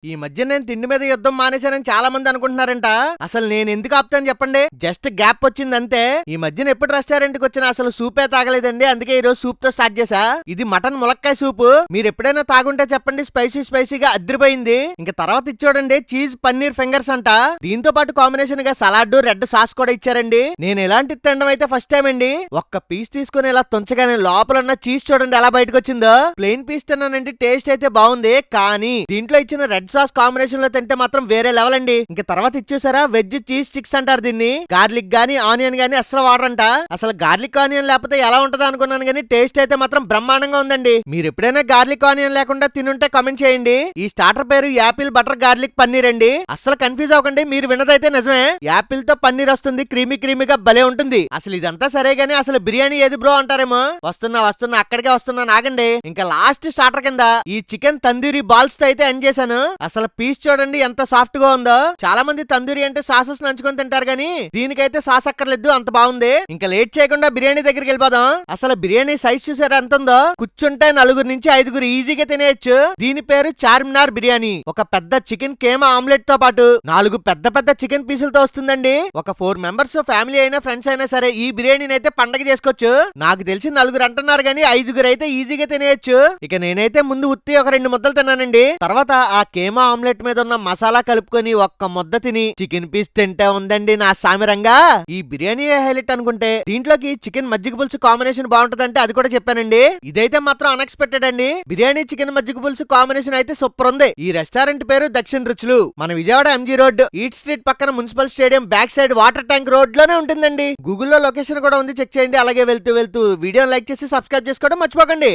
ఈ మధ్య నేను తిండి మీద యుద్ధం మానేశానని చాలా మంది అనుకుంటున్నారంట. అసలు నేను ఎందుకు ఆపుతాను చెప్పండి? జస్ట్ గ్యాప్ వచ్చింది అంతే. ఈ మధ్యన ఎప్పుడు రెస్టారెంట్ కి వచ్చినా అసలు సూపే తాగలేదండి. అందుకే ఈ రోజు సూప్ తో స్టార్ట్ చేశా. ఇది మటన్ ములక్కాయ సూప్. మీరు ఎప్పుడైనా తాగుంటే చెప్పండి. స్పైసీగా అద్దరిపోయింది. ఇంకా తర్వాత ఇచ్చాడండి చీజ్ పన్నీర్ ఫింగర్స్ అంట. దీంతో పాటు కాంబినేషన్ గా సలాడ్, రెడ్ సాస్ కూడా ఇచ్చారండి. నేను ఎలాంటి తినడం అయితే ఫస్ట్ టైం అండి. ఒక్క పీస్ తీసుకుని ఇలా తుంచగానే లోపల ఉన్న చీజ్ చూడండి ఎలా బయటకు వచ్చిందో. ప్లెయిన్ పీస్ తిన్నానండి, టేస్ట్ అయితే బాగుంది. కానీ దీంట్లో ఇచ్చిన రెడ్ సాస్ కాంబినేషన్ లో తింటే మాత్రం వేరే లెవెల్ అండి. ఇంకా తర్వాత ఇచ్చేసారా వెజ్ చీజ్ స్టిక్స్ అంటారు దీన్ని. గార్లిక్ గానీ ఆనియన్ గానీ అసలు వాడరంట. అసలు గార్లిక్ ఆనియన్ లేకపోతే ఎలా ఉంటది అనుకున్నాను కానీ టేస్ట్ అయితే మాత్రం బ్రహ్మాండంగా ఉందండి. మీరు ఎప్పుడైనా గార్లిక్ ఆనియన్ లేకుండా తినుంటే కామెంట్ చేయండి. ఈ స్టార్టర్ పేరు యాపిల్ బటర్ గార్లిక్ పన్నీర్ అండి. అసలు కన్ఫ్యూజ్ అవ్వకండి, మీరు విన్నదైతే నిజమే. యాపిల్ తో పన్నీర్ వస్తుంది, క్రీమీగా భలే ఉంటుంది. అసలు ఇదంతా సరే గానీ అసలు బిర్యానీ ఏది బ్రో అంటారేమో. వస్తున్నా అక్కడికే వస్తున్నా, నాగండి. ఇంకా లాస్ట్ స్టార్టర్ కింద ఈ చికెన్ తందూరి బాల్స్ తో అయితే ఎండ్ చేశాను. అసలు పీస్ చూడండి ఎంత సాఫ్ట్ గా ఉందో. చాలా మంది తందూరి అంటే సాసెస్ నంచుకొని తింటారు గానీ దీనికైతే సాస్ అక్కర్లేదు, అంత బాగుంది. ఇంకా లేట్ చేయకుండా బిర్యానీ దగ్గరికి వెళ్ళిపోదాం. అసలు బిర్యానీ సైజ్ చూసారా ఎంత ఉందో. కూర్చుంటే 4 నుంచి 5 ఈజీగా తినేయచ్చు. దీని పేరు చార్మినార్ బిర్యానీ. ఒక పెద్ద చికెన్ కేమా ఆమ్లెట్ తో పాటు 4 పెద్ద చికెన్ పీసులతో వస్తుందండి. ఒక 4 మెంబర్స్ ఫ్యామిలీ అయినా ఫ్రెండ్స్ అయినా సరే ఈ బిర్యానీని అయితే పండగ చేసుకోవచ్చు. నాకు తెలిసి 4 అంటున్నారు గానీ 5 అయితే ఈజీగా తినేయచ్చు. ఇక నేనైతే ముందు ఉత్తి ఒక 2 ముద్దలు తిన్నానండి. తర్వాత ఆ కేమా ఆమ్లెట్ మీద ఉన్న మసాలా కలుపుకొని ఒక్క ముద్ద తిని చికెన్ పీస్ తింటే ఉందండి నా సామిరంగా. ఈ బిర్యానీ హైలైట్ అనుకుంటే దీంట్లోకి చికెన్ మజ్జిగ పులుసు కాంబినేషన్ బాగుంటదంటే అది కూడా చెప్పానండి. ఇదైతే మాత్రం అన్ఎక్స్పెక్టెడ్ అండి. బిర్యానీ చికెన్ మజ్జిగ పులుసు కాంబినేషన్ అయితే సూపర్ ఉంది. ఈ రెస్టారెంట్ పేరు దక్షిణ రుచులు. మన Vijayawada MG road eat street పక్కన municipal stadium back side water tank road లోనే ఉంటుందండి. గూగుల్లో లొకేషన్ కూడా ఉంది, చెక్ చేయండి. అలాగే వెళ్తూ వీడియో లైక్ చేసి సబ్స్క్రైబ్ చేసుకోవడం మర్చిపోకండి.